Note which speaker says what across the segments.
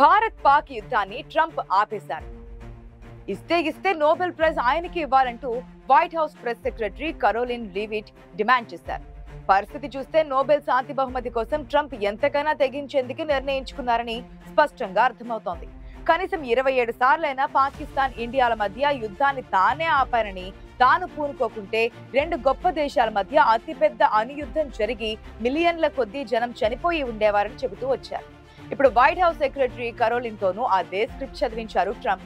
Speaker 1: భారత్ పాక్ యుద్ధాన్ని ట్రంప్ ఆపేశారు. ఇస్తే నోబెల్ ప్రైజ్ ఆయనకి ఇవ్వాలంటూ White House press secretary Karoline Leavitt demand చేశారు. పరిస్థితి చూస్తే నోబెల్ శాంతి బహుమతి కోసం ట్రంప్ ఎంతకైనా తెగించేందుకు నిర్ణయించుకున్నారని స్పష్టంగా అర్థమవుతోంది. కనీసం 27 సార్లైనా పాకిస్తాన్ ఇండియాల మధ్య యుద్ధాన్ని తానే ఆపారని, తాను పూనుకోకుంటే రెండు గొప్ప దేశాల మధ్య అతిపెద్ద అణుయుద్ధం జరిగి మిలియన్ల కొద్దీ జనం చనిపోయి ఉండేవారని చెబుతూ వచ్చారు. ఇప్పుడు వైట్ హౌస్ సెక్రటరీ కరోలిన్ తోనూ అదే స్క్రిప్ట్ చదివించారు Trump.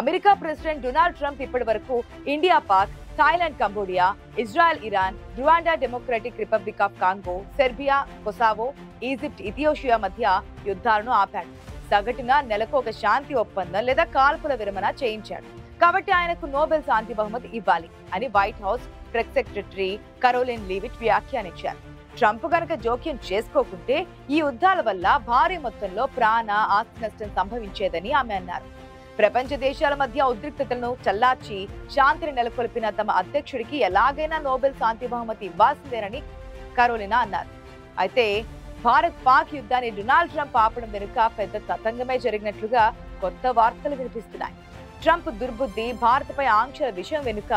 Speaker 1: America president Donald Trump ఇప్పటి వరకు India Pak, Thailand Cambodia, Israel Iran, Rwanda Democratic Republic of Congo, Serbia, Kosovo, Egypt, Ethiopia మధ్య యుద్ధాలను ఆపాడు. సగటున నెలకు ఒక శాంతి ఒప్పందం లేదా కాల్పుల విరమణ చేయించాడు. కాబట్టి ఆయనకు నోబెల్ శాంతి బహుమతి ఇవ్వాలి అని white House press secretary Karoline Leavitt వ్యాఖ్యానించారు. ట్రంప్ గనక జోక్యం చేసుకోకుంటే ఈ యుద్ధాల వల్ల భారీ మొత్తంలో ప్రాణ, ఆస్తి నష్టం సంభవించేదని ఆమె అన్నారు. ప్రపంచ దేశాల మధ్య ఉద్రిక్తతలను చల్లార్చి శాంతిని నెలకొల్పిన తమ అధ్యక్షుడికి ఎలాగైనా నోబెల్ శాంతి బహుమతి ఇవ్వాల్సిందేనని కరోలినా అన్నారు. అయితే భారత్ పాక్ యుద్ధాన్ని డొనాల్డ్ ట్రంప్ ఆపడం వెనుక పెద్ద తతంగమే జరిగినట్లుగా కొత్త వార్తలు వినిపిస్తున్నాయి. ట్రంప్ దుర్బుద్ధి, భారత్పై ఆంక్షల విషయం వెనుక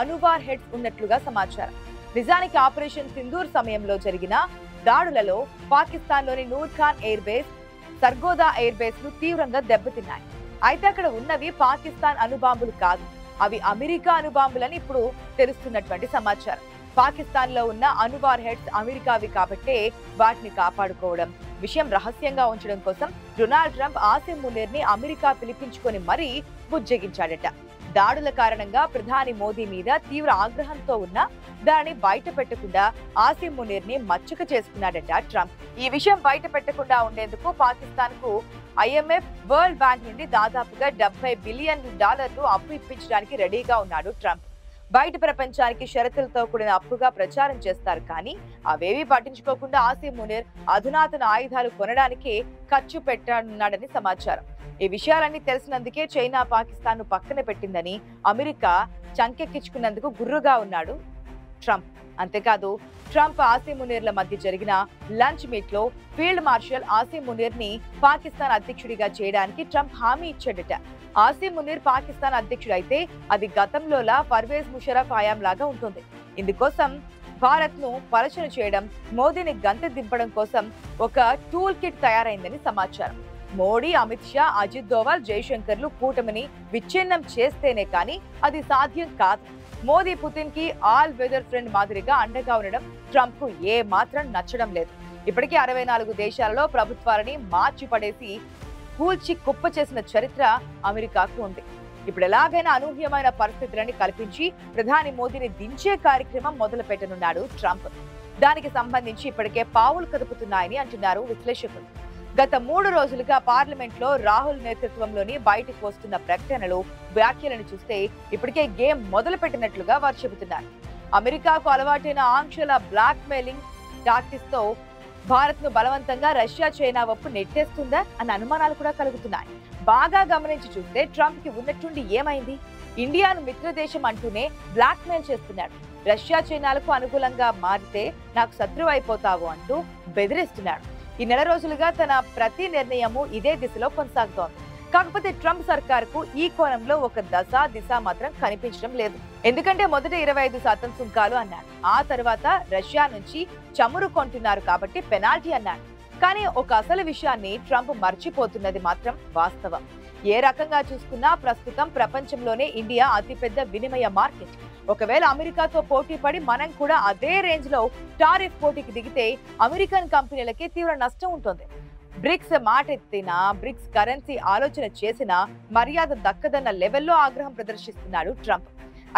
Speaker 1: అణువార్ హెడ్స్ ఉన్నట్లుగా సమాచారం. నిజానికి ఆపరేషన్ సింధూర్ సమయంలో జరిగిన దాడులలో పాకిస్తాన్లోని Noor Khan air base, Sargodha air base లు తీవ్రంగా దెబ్బతిన్నాయి. అయితే అక్కడ ఉన్నవి పాకిస్తాన్ అణుబాంబులు కాదు, అవి అమెరికా అణుబాంబులని ఇప్పుడు తెలుస్తున్నటువంటి సమాచారం. పాకిస్తాన్ లో ఉన్న అణువార్ హెడ్స్ అమెరికావి కాబట్టే వాటిని కాపాడుకోవడం, విషయం రహస్యంగా ఉంచడం కోసం డొనాల్డ్ ట్రంప్ ఆసిమ్ మునీర్ ని అమెరికా పిలిపించుకొని మరీ బుజ్జగించాడట. దాడుల కారణంగా ప్రధాని మోదీ మీద తీవ్ర ఆగ్రహంతో ఉన్న దానిని బయట పెట్టకుండా ఆసిమ్ మునీర్ ని మచ్చుక చేసుకున్నాడట ట్రంప్. ఈ విషయం బయట పెట్టకుండా ఉండేందుకు పాకిస్తాన్ కు IMF, వరల్డ్ బ్యాంక్ నుండి దాదాపుగా $70 బిలియన్ అప్పు ఇప్పించడానికి రెడీగా ఉన్నాడు ట్రంప్. బయట ప్రపంచానికి షరతులతో కూడిన అప్పుగా ప్రచారం చేస్తారు, కానీ అవేవి పట్టించుకోకుండా ఆసిమ్ మునీర్ అధునాతన ఆయుధాలు కొనడానికే ఖర్చు పెట్టనున్నాడని సమాచారం. ఈ విషయాలన్నీ తెలిసినందుకే చైనా పాకిస్తాన్ ను పక్కన పెట్టిందని అమెరికా చంకెక్కించుకున్నందుకు గుర్రుగా ఉన్నాడు ట్రంప్. అంతేకాదు, ట్రంప్, ఆసిమ్ మునీర్ల మధ్య జరిగిన లంచ్ మీట్ లో ఫీల్డ్ మార్షల్ ఆసిమ్ మునీర్ ని పాకిస్తాన్ అధ్యక్షుడిగా చేయడానికి ట్రంప్ హామీ ఇచ్చాడట. ఆసిమ్ మునీర్ పాకిస్తాన్ అధ్యక్షుడు అయితే అది గతంలోలా పర్వేజ్ ముషరఫ్ హయాం లాగా ఉంటుంది. ఇందుకోసం భారత్ ను పలచన చేయడం, మోదీని గంతె దింపడం కోసం ఒక టూల్ కిట్ తయారైందని సమాచారం. మోడీ, అమిత్ షా, అజిత్ దోవల్, జైశంకర్లు కూటమిని విచ్ఛిన్నం చేస్తేనే కానీ అది సాధ్యం కాదు. మోదీ పుతిన్ కి ఆల్ వెదర్ ఫ్రెండ్ మాదిరిగా అండగా ఉండడం ట్రంప్ కు ఏ మాత్రం నచ్చడం లేదు. ఇప్పటికే 64 దేశాలలో ప్రభుత్వాలని మార్చి పడేసి కూల్చి కుప్ప చేసిన చరిత్ర అమెరికాకు ఉంది. ఇప్పుడు ఎలాగైనా అనూహ్యమైన పరిస్థితులని కల్పించి ప్రధాని మోదీని దించే కార్యక్రమం మొదలు పెట్టనున్నాడు ట్రంప్. దానికి సంబంధించి ఇప్పటికే పావులు కదుపుతున్నాయని అంటున్నారు విశ్లేషకులు. గత 3 రోజులుగా పార్లమెంట్ లో రాహుల్ నేతృత్వంలోని బయటకు వస్తున్న ప్రకటనలు, వ్యాఖ్యలను చూస్తే ఇప్పటికే గేమ్ మొదలు పెట్టినట్లుగా వారు చెబుతున్నారు. అమెరికాకు అలవాటైన ఆంక్షల బ్లాక్ మెయిలింగ్ టాక్టిక్స్ తో భారత్ ను బలవంతంగా రష్యా, చైనా వైపు నెట్టేస్తుందా అన్న అనుమానాలు కూడా కలుగుతున్నాయి. బాగా గమనించి చూస్తే ట్రంప్ కి ఉన్నట్టుండి ఏమైంది? ఇండియాను మిత్రదేశం అంటూనే బ్లాక్ మెయిల్ చేస్తున్నాడు. రష్యా, చైనాలకు అనుకూలంగా మారితే నాకు శత్రువు అయిపోతావు అంటూ బెదిరిస్తున్నాడు. ఈ నెల రోజులుగా తన ప్రతి నిర్ణయము ఇదే దిశలో కొనసాగుతోంది. కాకపోతే ట్రంప్ సర్కారుకు ఈ కోణంలో ఒక దిశ మాత్రం కనిపించడం లేదు. ఎందుకంటే మొదట 25% సుంకాలు అన్నాడు, ఆ తర్వాత రష్యా నుంచి చమురు కొంటున్నారు కాబట్టి పెనాల్టీ అన్నాడు. కానీ ఒక అసలు విషయాన్ని ట్రంప్ మర్చిపోతున్నది మాత్రం వాస్తవం. ఏ రకంగా చూసుకున్నా ప్రస్తుతం ప్రపంచంలోనే ఇండియా అతిపెద్ద వినిమయ మార్కెట్. ఒకవేళ అమెరికాతో పోటీ పడి మనం కూడా అదే రేంజ్ లో టారిఫ్ పోటీకి దిగితే అమెరికన్ కంపెనీలకి తీవ్ర నష్టం ఉంటుంది. బ్రిక్స్ మాట ఎత్తినా, బ్రిక్స్ కరెన్సీ ఆలోచన చేసినా మర్యాద దక్కదన్న లెవెల్లో ఆగ్రహం ప్రదర్శిస్తున్నాడు ట్రంప్.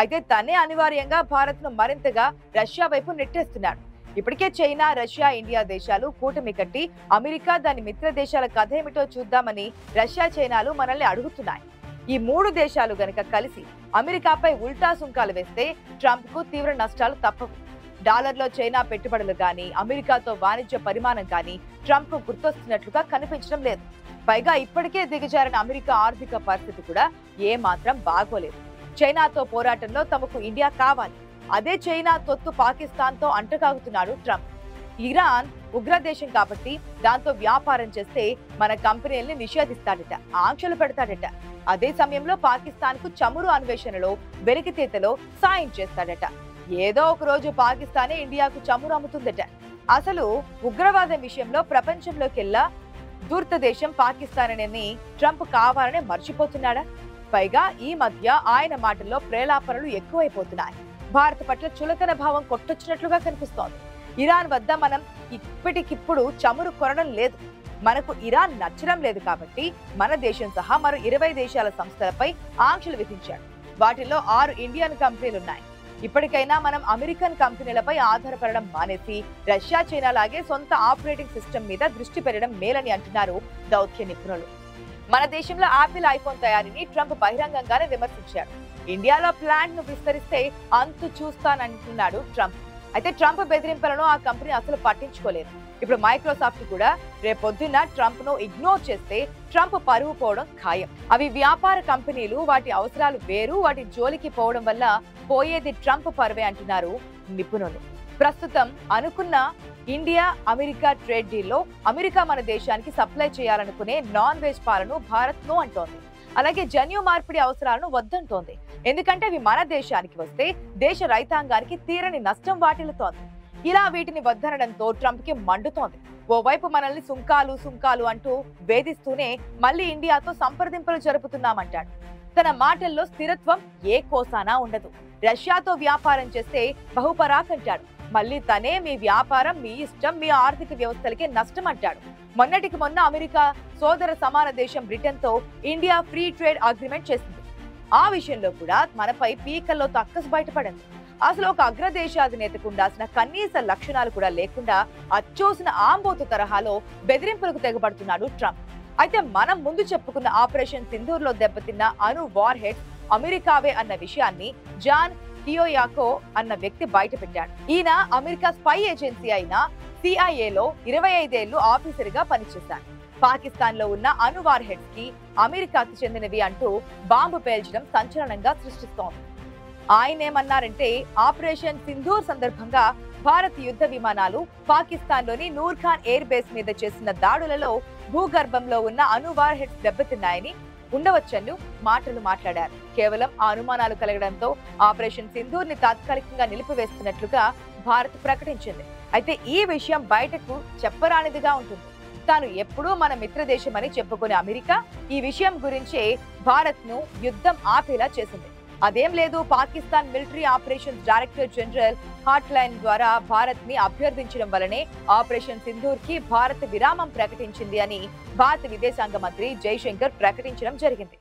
Speaker 1: అయితే తనే అనివార్యంగా భారత్ ను మరింతగా రష్యా వైపు నెట్టేస్తున్నాడు. ఇప్పటికే చైనా, రష్యా, ఇండియా దేశాలు కూటమి కట్టి అమెరికా, దాని మిత్ర దేశాల కథ ఏమిటో చూద్దామని రష్యా, చైనాలు మనల్ని అడుగుతున్నాయి. ఈ 3 దేశాలు గనక కలిసి అమెరికాపై ఉల్టా సుంకాలు వేస్తే ట్రంప్ కు తీవ్ర నష్టాలు తప్పవు. డాలర్లో చైనా పెట్టుబడులు గానీ, అమెరికాతో వాణిజ్య పరిమాణం కానీ ట్రంప్ కు గుర్తొస్తున్నట్లుగా కనిపించడం లేదు. పైగా ఇప్పటికే దిగజారిన అమెరికా ఆర్థిక పరిస్థితి కూడా ఏ మాత్రం బాగోలేదు. చైనాతో పోరాటంలో తమకు ఇండియా కావాలి, అదే చైనా తొత్తు పాకిస్తాన్ తో అంటకాగుతున్నాడు ట్రంప్. ఇరాన్ ఉగ్రదేశం కాబట్టి దాంతో వ్యాపారం చేస్తే మన కంపెనీల్ని నిషేధిస్తాడట, ఆంక్షలు పెడతాడట. అదే సమయంలో పాకిస్తాన్ కు చమురు అన్వేషణలో వెలికితీతలో సాయం చేస్తాడట. ఏదో ఒక రోజు పాకిస్తానే ఇండియాకు చమురు అమ్ముతుందట. అసలు ఉగ్రవాదం విషయంలో ప్రపంచంలోకెల్లా దూర్త దేశం పాకిస్తాన్ అని ట్రంప్ కావాలనే మర్చిపోతున్నాడా? పైగా ఈ మధ్య ఆయన మాటల్లో ప్రేలాపనలు ఎక్కువైపోతున్నాయి. భారత్ పట్ల చులకన భావం కొట్టొచ్చినట్లుగా కనిపిస్తోంది. ఇరాన్ వద్ద మనం ఇప్పటికిప్పుడు చమురు కొనడం లేదు, మనకు ఇరాన్ నచ్చడం లేదు కాబట్టి మన దేశం సహా మరో 20 దేశాల సంస్థలపై ఆంక్షలు విధించాడు. వాటిలో 6 ఇండియన్ కంపెనీలున్నాయి. ఇప్పటికైనా మనం అమెరికన్ కంపెనీలపై ఆధారపడడం మానేసి రష్యా, చైనా లాగే సొంత ఆపరేటింగ్ సిస్టమ్ మీద దృష్టి పెట్టడం మేలని అంటున్నారు దౌత్య నిపుణులు. మన దేశంలో ఆపిల్, ఐఫోన్ తయారీని ట్రంప్ బహిరంగంగానే విమర్శించారు. ఇండియాలో ప్లాంట్ ను విస్తరిస్తే అంతు చూస్తానంటున్నాడు ట్రంప్. అయితే ట్రంప్ బెదిరింపులను ఆ కంపెనీ అసలు పట్టించుకోలేదు. ఇప్పుడు మైక్రోసాఫ్ట్ కూడా రేపొద్దున ట్రంప్ ను ఇగ్నోర్ చేస్తే ట్రంప్ పరువు పోవడం ఖాయం. అవి వ్యాపార కంపెనీలు, వాటి అవసరాలు వేరు, వాటి జోలికి పోవడం వల్ల పోయేది ట్రంప్ పరువే అంటున్నారు నిపుణులు. ప్రస్తుతం అనుకున్న ఇండియా అమెరికా ట్రేడ్ డీల్లో అమెరికా మన దేశానికి సప్లై చేయాలనుకునే నాన్ వెజ్ పాలను భారత్ నో అంటోంది. అలాగే జన్యు మార్పిడి అవసరాలను వద్దంటోంది. ఎందుకంటే అవి మన దేశానికి వస్తే దేశ రైతాంగానికి తీరని నష్టం వాటిల్లుతోంది. ఇలా వీటిని వద్దనడంతో ట్రంప్ కి మండుతోంది. ఓవైపు మనల్ని సుంకాలు అంటూ వేధిస్తూనే మళ్ళీ ఇండియాతో సంప్రదింపులు జరుపుతున్నామంటాడు. తన మాటల్లో స్థిరత్వం ఏ కోసానా ఉండదు. రష్యాతో వ్యాపారం చేస్తే బహుపరాక్ అంటాడు. మళ్ళీ తనే మీ వ్యాపారం మీ ఇష్టం, మీ ఆర్థిక వ్యవస్థలకే నష్టం అంటాడు. మొన్నటికి మొన్న అమెరికా సోదర సమాన దేశం బ్రిటన్ తో ఇండియా ఫ్రీ ట్రేడ్ అగ్రిమెంట్ చేసింది. ఆ విషయంలో కూడా మనపై పీకల్లో తక్కసు బయటపడింది. అసలు ఒక అగ్రదేశాధినేతకు ఉండాల్సిన కనీస లక్షణాలు కూడా లేకుండా అచ్చోసిన ఆంబోతు తరహాలో బెదిరింపులకు తెగబడుతున్నాడు ట్రంప్. అయితే మనం ముందు చెప్పుకున్న ఆపరేషన్ సింధూర్ లో దెబ్బతిన్న అణు వార్ హెడ్స్ అమెరికావే అన్న విషయాన్ని జాన్ కియోయాకో అన్న వ్యక్తి బయట పెట్టాడు. ఈయన అమెరికా స్పై ఏజెన్సీ అయిన సిఐఏలో 25 ఏళ్లు ఆఫీసర్ గా పనిచేశాడు. పాకిస్తాన్ లో ఉన్న అణు వార్ హెడ్స్ కి అమెరికాకు చెందినవి అంటూ బాంబు పేల్చడం సంచలనంగా సృష్టిస్తోంది. ఆయనేమన్నారంటే ఆపరేషన్ సింధూర్ సందర్భంగా భారత్ యుద్ధ విమానాలు పాకిస్తాన్ లోని నూర్ఖాన్ ఎయిర్ బేస్ మీద చేసిన దాడులలో భూగర్భంలో ఉన్న అణు వార్ హెడ్స్ దెబ్బతిన్నాయని ఉండవచ్చని మాటలు మాట్లాడారు. కేవలం ఆ అనుమానాలు కలగడంతో ఆపరేషన్ సింధూర్ ని తాత్కాలికంగా నిలిపివేస్తున్నట్లుగా భారత్ ప్రకటించింది. అయితే ఈ విషయం బయటకు చెప్పరానిదిగా ఉంటుంది. తాను ఎప్పుడూ మన మిత్ర దేశమని చెప్పుకునే అమెరికా ఈ విషయం గురించే భారత్ ను యుద్ధం ఆపేలా చేసింది. అదేం లేదు, Pakistan military operations director general hot line ద్వారా భారత్ ని అభ్యర్థించడం వల్లనే ఆపరేషన్ సింధూర్ కి భారత్ విరామం ప్రకటించింది అని భారత విదేశాంగ మంత్రి జైశంకర్ ప్రకటించడం జరిగింది.